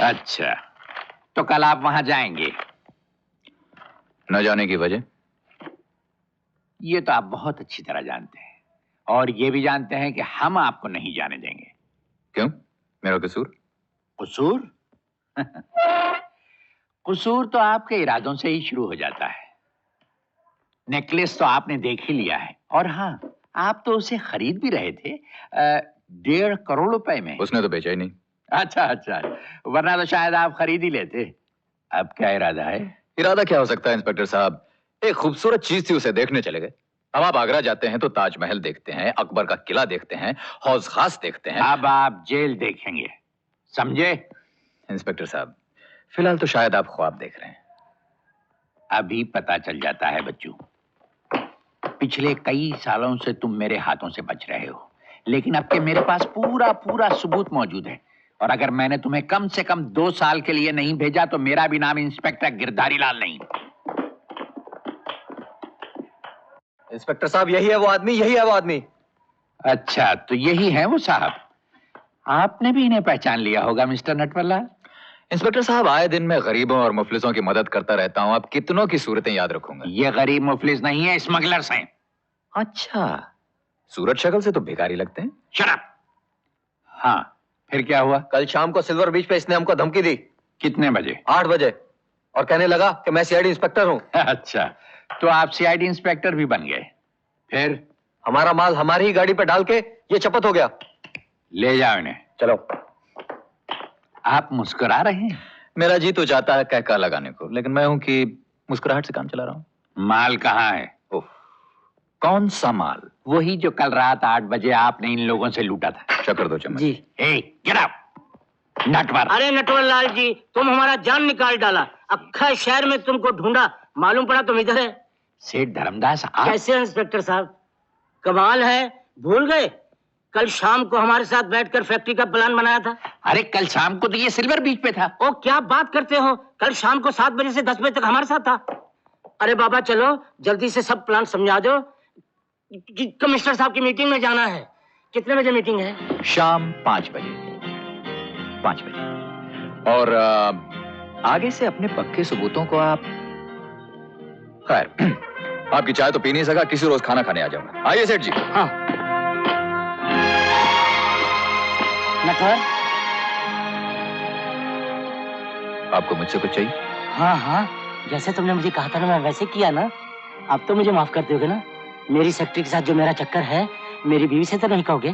अच्छा, तो कल आप वहां जाएंगे? न जाने की वजह? ये तो आप बहुत अच्छी तरह जानते हैं, और ये भी जानते हैं कि हम आपको नहीं जाने देंगे। क्यों? मेरा कसूर? कसूर? कसूर तो आपके इरादों से ही शुरू हो जाता है। नेकलेस तो आपने देख ही लिया है, और हाँ, आप तो उसे खरीद भी रहे थे 1.5 करोड़ रुपए में। उसने तो बेचा ही नहीं। अच्छा अच्छा, वरना तो शायद आप खरीद ही लेते। अब क्या इरादा है? इरादा क्या हो सकता है इंस्पेक्टर साहब? एक खूबसूरत चीज थी, उसे देखने चले गए। अब आप आगरा जाते हैं तो ताजमहल देखते हैं, अकबर का किला देखते हैं, हौज खास देखते हैं। अब आप जेल देखेंगे, समझे? इंस्पेक्टर साहब, फिलहाल तो शायद आप ख्वाब देख रहे हैं। अभी पता चल जाता है बच्चू। पिछले कई सालों से तुम मेरे हाथों से बच रहे हो, लेकिन अब के मेरे पास पूरा पूरा सबूत मौजूद है, और अगर मैंने तुम्हें कम से कम 2 साल के लिए नहीं भेजा तो मेरा भी नाम इंस्पेक्टर गिरधारी लाल नहीं। इंस्पेक्टर साहब, यही है वो आदमी, यही है वो आदमी। अच्छा, तो यही है वो साहब। आपने भी इन्हें पहचान लिया होगा मिस्टर नटवरलाल। इंस्पेक्टर साहब, आए दिन मैं गरीबों और मुफलिसों की मदद करता रहता हूं, अब कितनों की सूरतें याद रखूंगा। ये गरीब मुफलिस नहीं है, स्मगलर्स हैं। अच्छा, सूरत शक्ल से तो भिखारी लगते हैं। Shut up. हाँ, फिर क्या हुआ? कल शाम को सिल्वर बीच पे इसने हमको धमकी दी। कितने बजे? 8 बजे, और कहने लगा कि मैं सीआईडी इंस्पेक्टर हूँ। अच्छा, तो आप सीआईडी इंस्पेक्टर भी बन गए। फिर? हमारा माल हमारी ही गाड़ी पे डाल के ये चपत हो गया। ले जाओ इन्हें। चलो। आप मुस्कुरा रहे हैं? मेरा जी तो चाहता है कहका लगाने को, लेकिन मैं हूं कि मुस्कुराहट से काम चला रहा हूं। माल कहाँ है? ओह, कौन सा माल? वही जो कल रात 8 बजे आपने इन लोगों से लूटा था। चक्कर दो चम्मच। जी। Get up Natwar. अरे नटवर लाल जी, तुम हमारा जान निकाल डाला। अक्खा शहर में तुमको ढूंढा, मालूम पड़ा तुम इधर है। सेठ धर्मदास आप? कैसे इंस्पेक्टर साहब, कमाल है, भूल गए? कल शाम को हमारे साथ बैठकर फैक्ट्री का प्लान बनाया था। अरे कल शाम को तो ये सिल्वर बीच पे था। ओ क्या बात करते हो, कल शाम को 7 बजे से 10 बजे तक हमारे साथ था। अरे बाबा चलो जल्दी से सब प्लान समझा दो, कमिश्नर साहब की मीटिंग में जाना है। कितने बजे मीटिंग है? शाम 5 बजे। 5 बजे। और आगे से अपने पक्के सबूतों को आप... खैर, आपकी चाय तो पी नहीं सका, किसी रोज खाना खाने आ जाऊंगा। आइए सेठ जी। हाँ। नटवर, आपको मुझसे कुछ चाहिए? हाँ हाँ, जैसे तुमने मुझे कहा था ना, मैं वैसे किया ना। अब तो मुझे माफ कर दोगे ना? मेरी सेक्रेटरी के साथ जो मेरा चक्कर है, मेरी बीवी से तो नहीं कहोगे?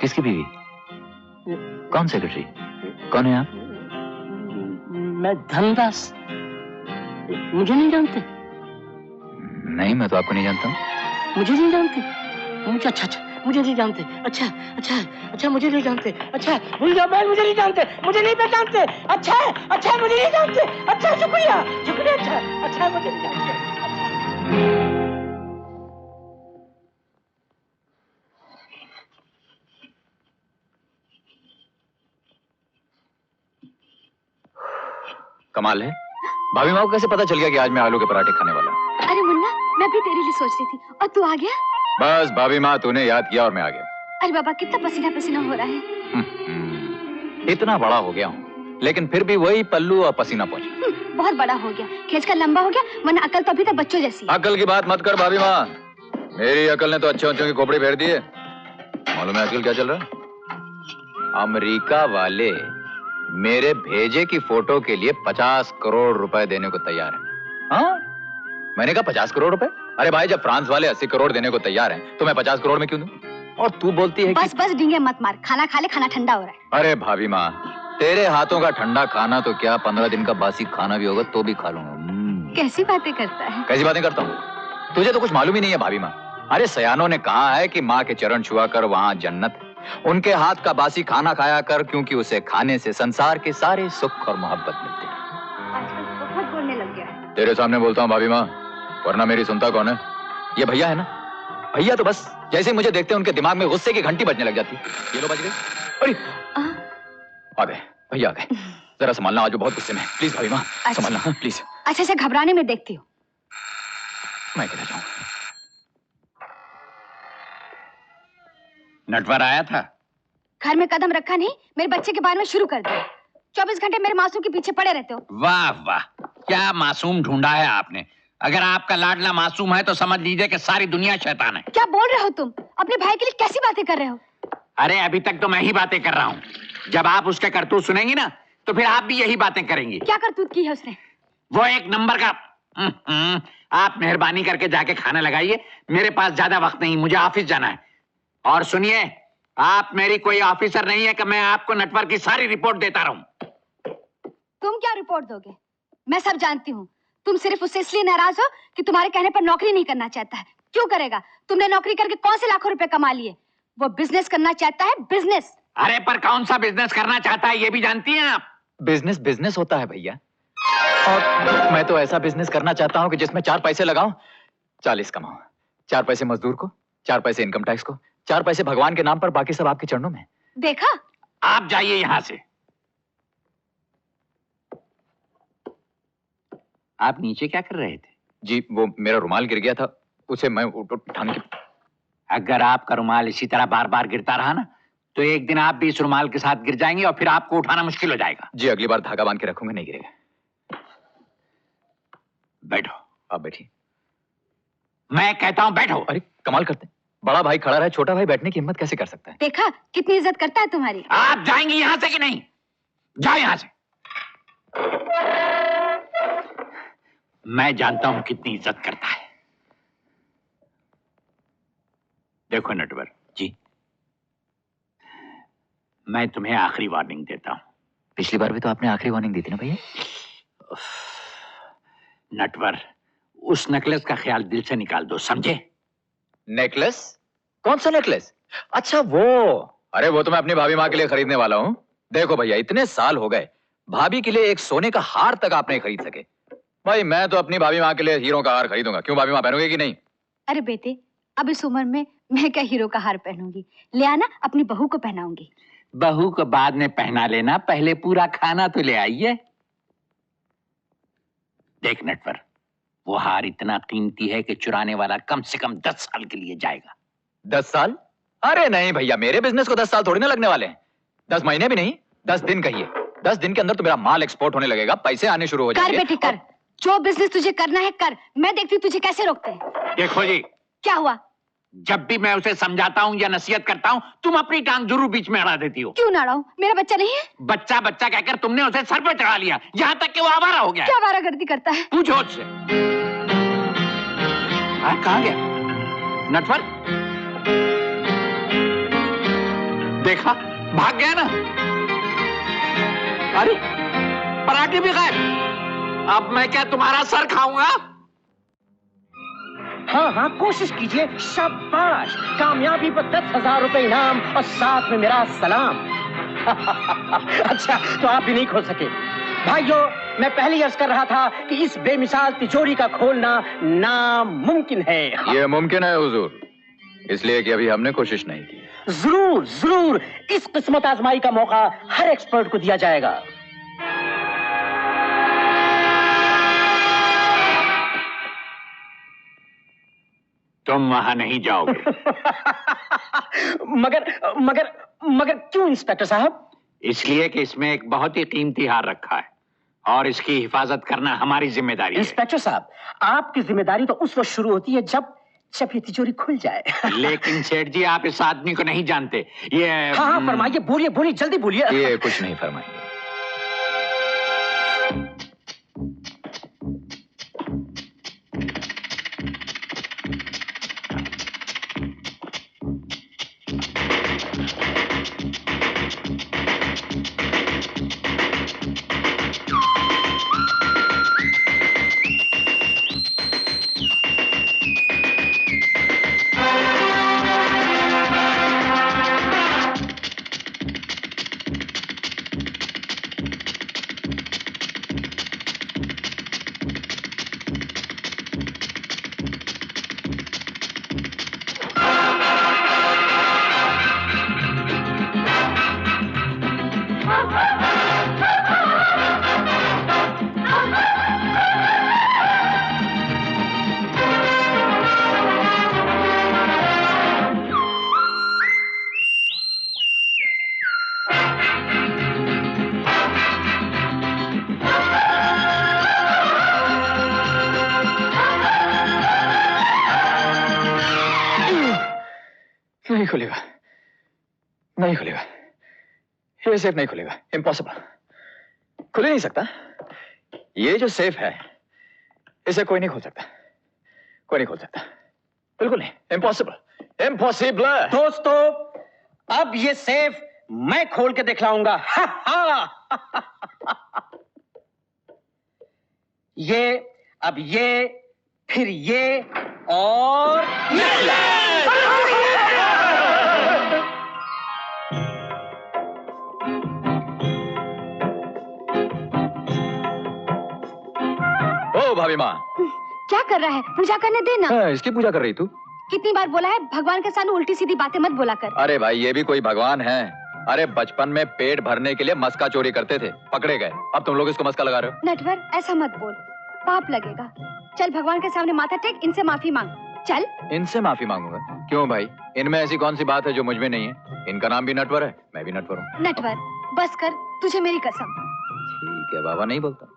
किसकी बीवी? कौन सेक्रेटरी? कौन है आप? मैं धनदास। मुझे नहीं जानते? नहीं, मैं तो आपको नहीं जानता हूँ। मुझे नहीं जानते? मुझे अच्छा, मुझे नहीं जानते। अच्छा, मुझे नहीं जानते। अच्छा, भूल जाओ बहन, मुझे नहीं जानते, मुझे नहीं पहचानते। अच्छा, मुझे नहीं जानते। अच्छा, शुक्रिया। अच्छा, मुझे नहीं जानते। कमाल है, भाभी माँ को कैसे पता चल गया कि आज मैं आलू के पराठे खाने वाला हूँ? अरे मुन्ना, मैं भी तेरे लिए सोच रही थी और तू आ गया। बस भाभी माँ, तूने याद किया और मैं आ गया। अरे बाबा, कितना पसीना पसीना हो रहा है। इतना बड़ा हो गया हूँ, लेकिन फिर भी वही पल्लू और पसीना पहुंचा। बहुत बड़ा हो गया, खींचकर लंबा हो गया, वरना अकल तो अभी तक बच्चों जैसी है। अकल की बात मत कर भाभी माँ, मेरी अकल ने तो अच्छे की खोपड़ी फेर दी है। मालूम है आजकल क्या चल रहा है? अमेरिका वाले मेरे भेजे की फोटो के लिए 50 करोड़ रुपए देने को तैयार है। हाँ, मैंने कहा 50 करोड़ रुपए? अरे भाई, जब फ्रांस वाले 80 करोड़ देने को तैयार हैं, तो मैं 50 करोड़ में क्यों दूं? और तू बोलती है बस बस डींगे मत मार, खाना खा ले, खाना ठंडा हो रहा है। अरे भाभी माँ, तेरे हाथों का ठंडा खाना तो क्या, 15 दिन का बासी खाना भी होगा तो भी खा लूंगा। कैसी बातें करता है? कैसी बातें करता हूँ? तुझे तो कुछ मालूम ही नहीं है भाभी माँ। अरे सयानों ने कहा है कि माँ के चरण छुआ कर वहाँ जन्नत है। उनके हाथ का बासी खाना खाया कर, क्योंकि उसे खाने से संसार के सारे सुख और मोहब्बत मिलते हैं। आजकल बहुत बोलने लग गया है। तेरे सामने बोलता हूँ भाभी माँ, वरना मेरी सुनता कौन है? ये भैया है ना, भैया तो बस जैसे मुझे देखते हैं उनके दिमाग में गुस्से की घंटी बजने लग जाती है। ये लो बज गई। अरे आ गए भैया, आ गए। जरा संभालना, आज वो बहुत गुस्से में। प्लीज भाभी माँ, संभालना प्लीज। अच्छा, घबराने में देखती हूँ। मैं कहना चाहूँ। नटवर आया था? घर में कदम रखा नहीं, मेरे बच्चे के बारे में शुरू कर दिया। 24 घंटे मेरे मासूम के पीछे पड़े रहते हो। वाह वाह, क्या मासूम ढूंढा है आपने। अगर आपका लाडला मासूम है तो समझ लीजिए कि सारी दुनिया शैतान है। क्या बोल रहे हो तुम? अपने भाई के लिए कैसी बातें कर रहे हो? अरे अभी तक तो मैं ही बातें कर रहा हूँ, जब आप उसके करतूत सुनेंगी ना तो फिर आप भी यही बातें करेंगी। क्या करतूत की है उसने? वो एक नंबर का। आप मेहरबानी करके जाके खाना लगाइए, मेरे पास ज्यादा वक्त नहीं, मुझे ऑफिस जाना है। और सुनिए, आप मेरी कोई ऑफिसर नहीं है कि मैं आपको नटवर की सारी रिपोर्ट देता रहूं। तुम क्या रिपोर्ट दोगे? मैं सब जानती हूँ। तुम सिर्फ उससे इसलिए नाराज हो कि तुम्हारे कहने पर नौकरी नहीं करना चाहता है। क्यों करेगा? तुमने नौकरी करके कौन से लाखों रुपए कमा लिए? वो बिजनेस करना चाहता है, बिजनेस। अरे पर कौन सा बिजनेस करना चाहता है ये भी जानती हैं आप? बिजनेस बिजनेस होता है भैया, और मैं तो ऐसा बिजनेस करना चाहता हूं कि जिसमें 4 पैसे लगाऊं, 40 कमाऊं। 4 पैसे मजदूर को, 4 पैसे इनकम टैक्स को, 4 पैसे भगवान के नाम पर, बाकी सब आपके चरणों में। देखा? आप जाइए यहां से। आप नीचे क्या कर रहे थे? जी वो मेरा रुमाल गिर गया था, उसे मैं उठाने की। अगर आपका रुमाल इसी तरह बार बार गिरता रहा ना तो एक दिन आप भी इस रुमाल के साथ गिर जाएंगे और फिर आपको उठाना मुश्किल हो जाएगा। जी अगली बार धागा बांध के रखूंगा, नहीं गिरेगा। बैठो। आप बैठिए। मैं कहता हूं बैठो। अरे कमाल करते हैं, बड़ा भाई खड़ा रहे, छोटा भाई बैठने की हिम्मत कैसे कर सकता है? देखा कितनी इज्जत करता है तुम्हारी। आप जाएंगे यहां से कि नहीं? जाओ यहां से। मैं जानता हूं कितनी इज्जत करता है। देखो नटवर जी। मैं तुम्हें आखिरी वार्निंग देता हूं। पिछली बार भी तो आपने आखिरी वार्निंग दी थी ना भैया। नटवर, उस नेकलेस का ख्याल दिल से निकाल दो, समझे? नेकलेस? कौन सा नेकलेस? अच्छा वो। अरे वो तो मैं अपनी भाभी माँ के लिए खरीदने वाला हूँ। देखो भैया, इतने साल हो गए, भाभी के लिए एक सोने का हार तक आप नहीं खरीद सके। भाई मैं तो अपनी भाभी माँ के लिए हीरो का हार खरीदूंगा। क्यों, भाभी माँ पहनोगे कि नहीं? अरे बेटे, अब इस उम्र में मैं क्या हीरो का हार पहनूंगी? ले आना, अपनी बहू को पहनाऊंगी। बहू को बाद में पहना लेना, पहले पूरा खाना तो ले आइए। देख नटवर, वो हार इतना कीमती है कि चुराने वाला कम से कम 10 साल के लिए जाएगा। 10 साल? अरे नहीं भैया, मेरे बिजनेस को 10 साल थोड़ी ना लगने वाले हैं। 10 महीने भी नहीं, 10 दिन कहिए। 10 दिन के अंदर तो मेरा माल एक्सपोर्ट होने लगेगा, पैसे आने शुरू हो कर जाएंगे। बेटे कर, जो बिजनेस तुझे करना है कर। मैं देखती हूँ तुझे कैसे रोकते हैं। देखो जी, क्या हुआ? जब भी मैं उसे समझाता हूँ या नसीहत करता हूँ, तुम अपनी टांग जरूर बीच में अड़ा देती हो। क्यों ना अड़ाऊं? मेरा बच्चा नहीं है? बच्चा बच्चा कहकर तुमने उसे सर पर चढ़ा लिया, यहाँ तक कि वो आवारा हो गया। क्या आवारागर्दी करता है? पूछो उससे। कहाँ गया नटवर? देखा, भाग गया ना। अरे पराठे भी गायब। अब मैं क्या तुम्हारा सर खाऊंगा? हाँ हाँ, कोशिश कीजिए। शाबाश, कामयाबी पर 10,000 रुपए इनाम और साथ में मेरा सलाम। अच्छा, तो आप भी नहीं खोल सके। भाइयों, मैं पहले ही अर्ज कर रहा था कि इस बेमिसाल तिजोरी का खोलना नामुमकिन है। ये मुमकिन है हुजूर, इसलिए कि अभी हमने कोशिश नहीं की। जरूर जरूर, इस किस्मत आजमाई का मौका हर एक्सपर्ट को दिया जाएगा। तुम वहां नहीं जाओगे। मगर मगर मगर क्यों इंस्पेक्टर साहब? इसलिए कि इसमें एक बहुत ही कीमती हार रखा है और इसकी हिफाजत करना हमारी जिम्मेदारी है। इंस्पेक्टर साहब, आपकी जिम्मेदारी तो उस वक्त शुरू होती है जब ये तिजोरी खुल जाए। लेकिन सेठ जी, आप इस आदमी को नहीं जानते। ये हाँ हाँ, फरमाइए, बोलिए बोलिए, जल्दी बोलिए। ये कुछ नहीं फरमाएंगे। नहीं खुलेगा, नहीं खुलेगा, ये सेफ नहीं खुलेगा, इम्पॉसिबल, खुल ही नहीं सकता। ये जो सेफ है इसे कोई नहीं खोल सकता, कोई नहीं खोल सकता, बिल्कुल नहीं, इम्पॉसिबल, इम्पॉसिबल। दोस्तों, अब ये सेफ मैं खोल के दिखलाऊंगा। ये, अब ये, फिर ये और ओ भाभी माँ, क्या कर रहा है? पूजा करने देना। इसकी पूजा कर रही तू? कितनी बार बोला है भगवान के सामने उल्टी सीधी बातें मत बोला कर। अरे भाई, ये भी कोई भगवान है? अरे बचपन में पेट भरने के लिए मस्का चोरी करते थे, पकड़े गए, अब तुम लोग इसको मस्का लगा रहे हो। नटवर, ऐसा मत बोल, पाप लगेगा। चल भगवान के सामने माथा टेक, इनसे माफी मांग। चल। इनसे माफी मांगूंगा? क्यों भाई, इनमें ऐसी कौन सी बात है जो मुझ में नहीं है? इनका नाम भी नटवर है, मैं भी नटवर हूँ। नटवर, बस कर, तुझे मेरी कसम। ठीक है बाबा, नहीं बोलता।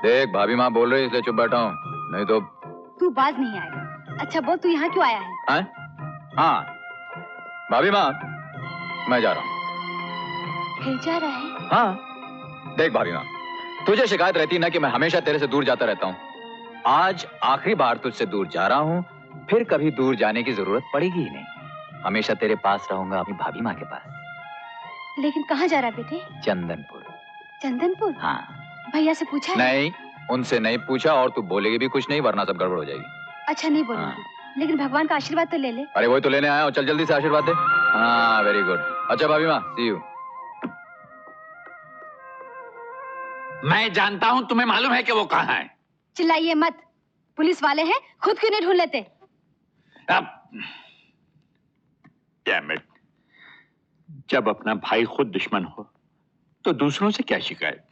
देख भाभी माँ बोल रही इसलिए चुप बैठा हूँ, नहीं तो। तू बाज नहीं आएगा। अच्छा बोल, तू यहाँ क्यों आया है? हाँ भाभी माँ, मैं जा रहा हूँ। फिर जा रहा है? हाँ देख भाभी माँ, तुझे शिकायत रहती ना कि मैं हमेशा तेरे से दूर जाता रहता हूँ। आज आखिरी बार तुझसे दूर जा रहा हूँ, फिर कभी दूर जाने की जरूरत पड़ेगी ही नहीं। हमेशा तेरे पास रहूंगा, अपनी भाभी माँ के पास। लेकिन कहाँ जा रहा बेटे? चंदनपुर। चंदनपुर? हाँ। भैया से पूछा है? नहीं, उनसे नहीं पूछा, और तू बोलेगी भी कुछ नहीं, वरना सब गड़बड़ हो जाएगी। अच्छा नहीं बोलूंगी, लेकिन भगवान का आशीर्वाद तो ले ले। अरे वही तो लेने आया हूँ, चल जल्दी से आशीर्वाद दे। हाँ वेरी गुड। अच्छा भाभी माँ, सी यू। मैं जानता हूं, तुम्हें मालूम है कि वो कहाँ है। चिल्लाइए मत, पुलिस वाले हैं, खुद क्यों नहीं ढूंढ लेते? अब डैम इट, जब अपना भाई खुद दुश्मन हो तो दूसरों से क्या शिकायत।